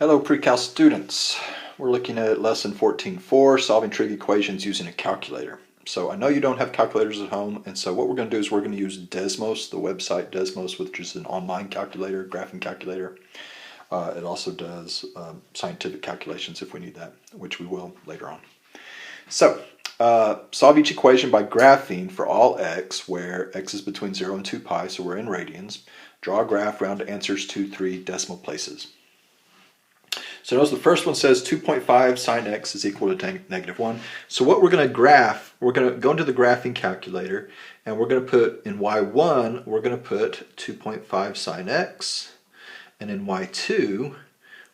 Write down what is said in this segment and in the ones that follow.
Hello pre-cal students. We're looking at lesson 14-4, solving trig equations using a calculator. So I know you don't have calculators at home, and so what we're going to do is we're going to use Desmos, the website Desmos, which is an online calculator, graphing calculator. It also does scientific calculations if we need that, which we will later on. So solve each equation by graphing for all x, where x is between 0 and 2 pi, so we're in radians. Draw a graph round to answers 2, 3 decimal places. So notice the first one says 2.5 sine x is equal to -1. So what we're going to graph, we're going to go into the graphing calculator, and we're going to put in y1, we're going to put 2.5 sine x, and in y2,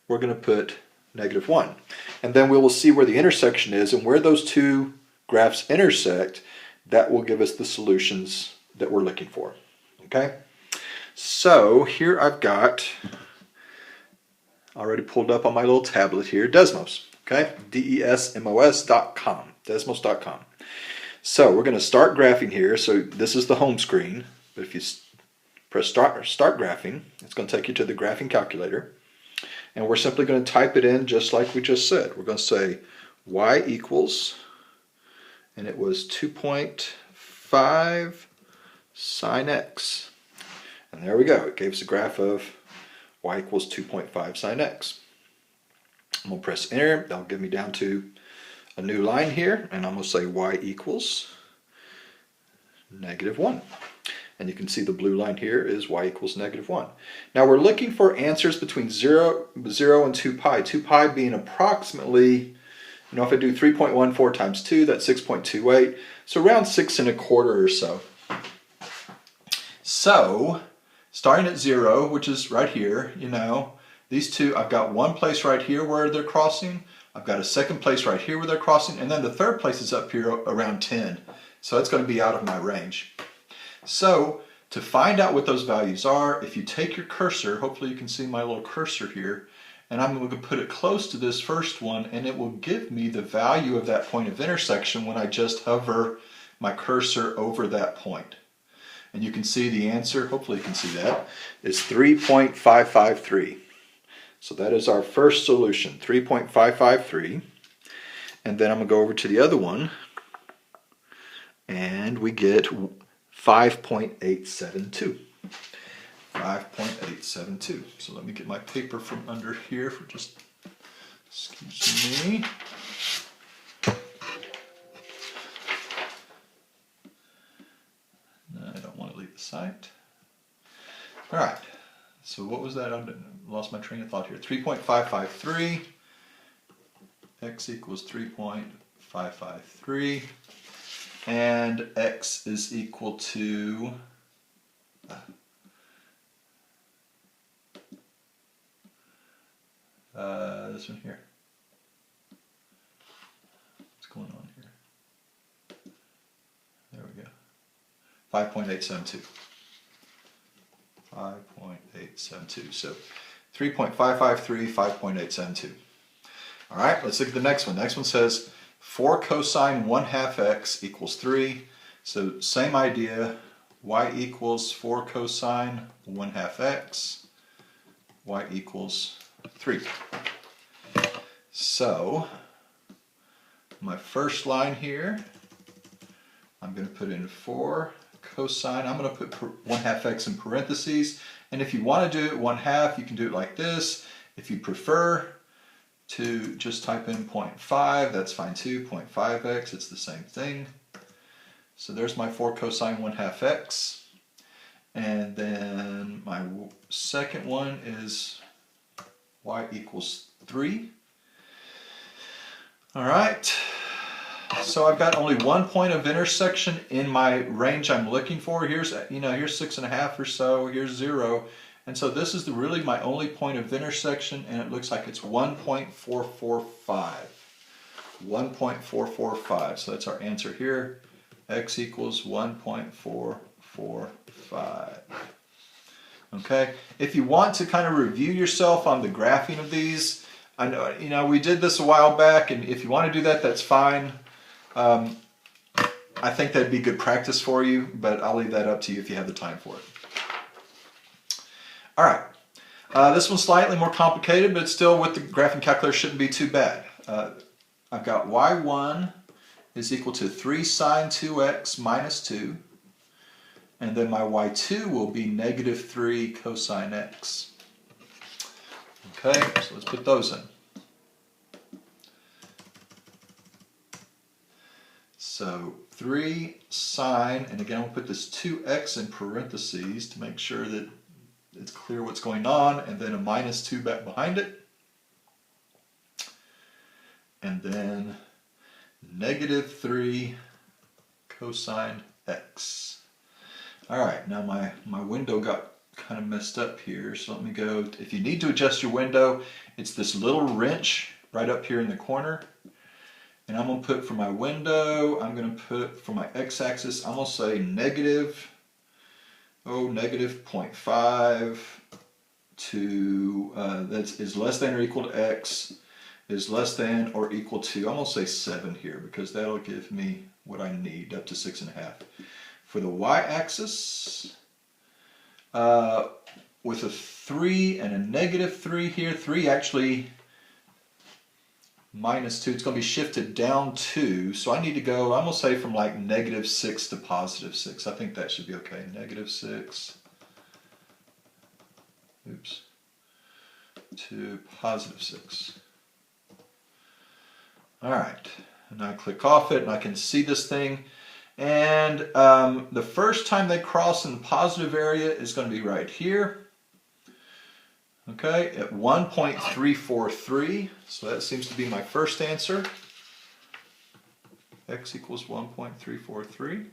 we're going to put -1. And then we will see where the intersection is, and where those two graphs intersect, that will give us the solutions that we're looking for. Okay? So here I've got already pulled up on my little tablet here, Desmos, okay? Desmos.com, Desmos.com. So we're going to start graphing here. So this is the home screen, but if you press start graphing, it's going to take you to the graphing calculator, and we're simply going to type it in just like we just said. We're going to say y equals, and it was 2.5 sine x, and there we go. It gave us a graph of y equals 2.5 sine x. I'm going to press enter. That'll get me down to a new line here, and I'm going to say y equals -1. And you can see the blue line here is y equals -1. Now we're looking for answers between 0 and 2 pi. 2 pi being approximately, if I do 3.14 times 2, that's 6.28. So around 6 1/4 or so. So starting at 0, which is right here, these two, I've got one place right here where they're crossing, I've got a second place right here where they're crossing, and then the third place is up here around 10. So it's going to be out of my range. So to find out what those values are, if you take your cursor, hopefully you can see my little cursor here, and I'm going to put it close to this first one, and it will give me the value of that point of intersection when I just hover my cursor over that point. And you can see the answer, hopefully you can see that, is 3.553. So that is our first solution, 3.553. And then I'm going to go over to the other one, and we get 5.872. 5.872. So let me get my paper from under here for just, excuse me. I don't want to leave the site. All right. So what was that? I lost my train of thought here. 3.553. X equals 3.553. And X is equal to this one here. What's going on here? There we go. 5.872. 5.872. So 3.553, 5.872. All right, let's look at the next one. Next one says 4 cosine 1/2 x equals 3. So same idea. Y equals 4 cosine 1/2 x. Y equals 3. So my first line here, I'm going to put in 4 cosine. I'm going to put 1/2 x in parentheses. And if you want to do it 1/2, you can do it like this. If you prefer to just type in 0.5, that's fine too. 0.5x, it's the same thing. So there's my 4 cosine 1/2 x. And then my second one is y equals 3. All right. So I've got only one point of intersection in my range I'm looking for. Here's, here's 6.5 or so, here's 0. And so this is really my only point of intersection, and it looks like it's 1.445. 1.445. So that's our answer here. X equals 1.445. Okay. If you want to kind of review yourself on the graphing of these, I know, we did this a while back, and if you want to do that, that's fine. I think that'd be good practice for you, but I'll leave that up to you if you have the time for it. All right. This one's slightly more complicated, but still with the graphing calculator shouldn't be too bad. I've got y1 is equal to 3 sine 2x minus 2. And then my y2 will be negative 3 cosine x. Okay, so let's put those in. So 3 sine, and again we'll put this 2x in parentheses to make sure that it's clear what's going on, and then a minus 2 back behind it. And then negative 3 cosine x. Alright, now my window got kind of messed up here, so let me go. If you need to adjust your window, it's this little wrench right up here in the corner. And I'm going to put for my window, I'm going to put for my x-axis, I'm going to say negative 0.5 to, that is less than or equal to x, is less than or equal to, I'm going to say 7 here because that'll give me what I need, up to 6.5. For the y-axis, with a 3 and a negative 3 here, 3 actually minus 2, it's going to be shifted down 2, so I need to go, I'm going to say from like negative 6 to positive 6. I think that should be okay. Negative 6, oops, to positive 6. Alright, and I click off it and I can see this thing. And the first time they cross in the positive area is going to be right here. Okay, at 1.343, so that seems to be my first answer. X equals 1.343.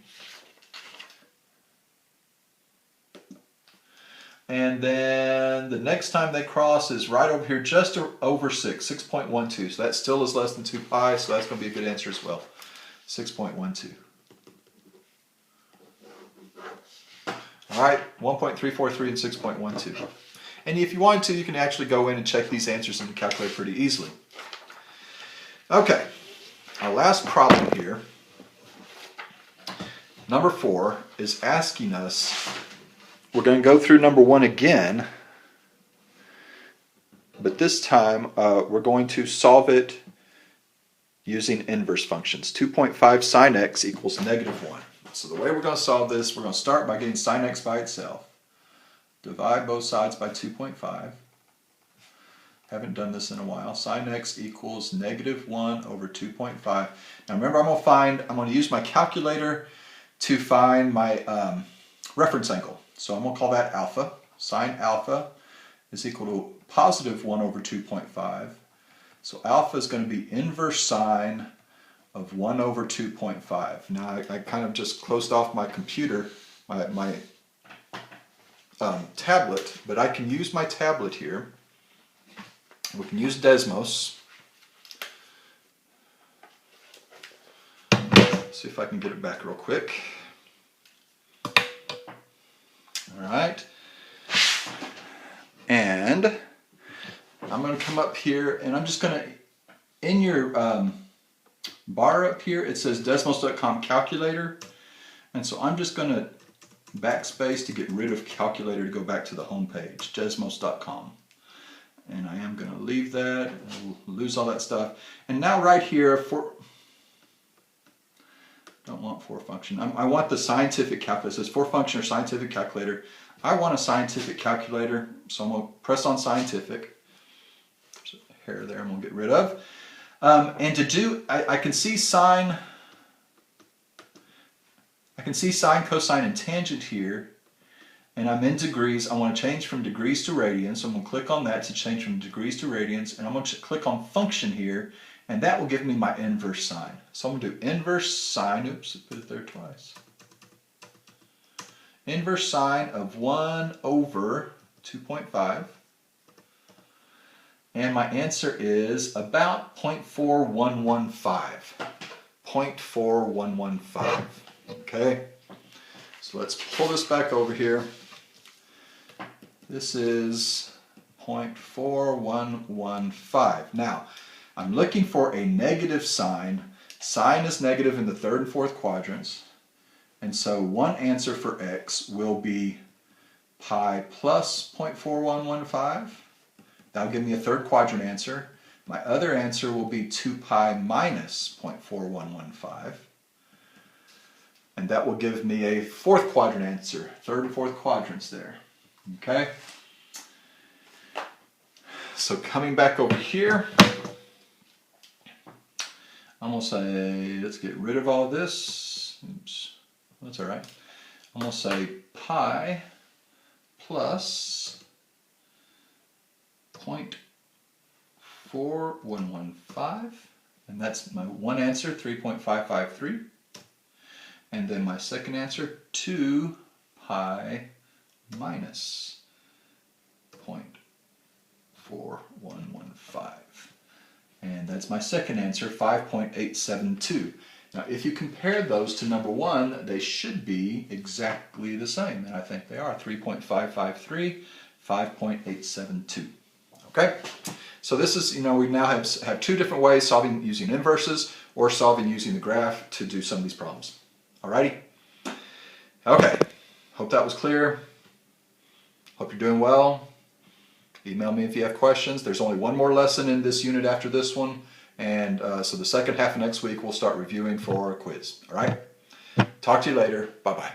And then the next time they cross is right over here, just over 6, 6.12. So that still is less than 2 pi, so that's going to be a good answer as well. 6.12. All right, 1.343 and 6.12. And if you want to, you can actually go in and check these answers in the calculator pretty easily. Okay, our last problem here, number 4, is asking us, we're going to go through number 1 again, but this time we're going to solve it using inverse functions. 2.5 sine x equals negative 1. So the way we're going to solve this, we're going to start by getting sine x by itself. Divide both sides by 2.5. Haven't done this in a while. Sine x equals negative 1 over 2.5. Now remember, I'm going to use my calculator to find my reference angle. So I'm going to call that alpha. Sine alpha is equal to positive 1 over 2.5. So alpha is going to be inverse sine of 1 over 2.5. Now I kind of just closed off my computer, my tablet, but I can use my tablet here. We can use Desmos. See if I can get it back real quick. Alright. And I'm going to come up here and I'm just going to, in your bar up here, it says Desmos.com calculator. And so I'm just going to backspace to get rid of calculator to go back to the home page, Desmos.com. And I am going to leave that, we'll lose all that stuff. And now right here, don't want for function, I want the scientific calculator. It says for function or scientific calculator. I want a scientific calculator, so I'm going to press on scientific. There's a hair there I'm going to get rid of. And to do, I can see sine, cosine, and tangent here, and I'm in degrees. I want to change from degrees to radians, so I'm going to click on that to change from degrees to radians, and I'm going to click on function here, and that will give me my inverse sine. So I'm going to do inverse sine, oops, put it there twice. Inverse sine of 1 over 2.5, and my answer is about 0.4115. 0.4115. Okay, so let's pull this back over here. This is 0.4115. Now, I'm looking for a negative sign. Sine is negative in the 3rd and 4th quadrants. And so one answer for x will be pi plus 0.4115. That'll give me a third quadrant answer. My other answer will be 2 pi minus 0.4115. And that will give me a fourth quadrant answer. Third and fourth quadrants there. Okay? So coming back over here, I'm going to say, let's get rid of all this. Oops, that's all right. I'm going to say pi plus 0.4115, and that's my one answer, 3.553. And then my second answer, 2 pi minus 0.4115. And that's my second answer, 5.872. Now, if you compare those to number one, they should be exactly the same, and I think they are, 3.553, 5.872. Okay? So this is, we now have two different ways, solving using inverses or solving using the graph to do some of these problems. Alrighty? Okay. Hope that was clear. Hope you're doing well. Email me if you have questions. There's only one more lesson in this unit after this one. And so the second half of next week, we'll start reviewing for a quiz. All right? Talk to you later. Bye-bye.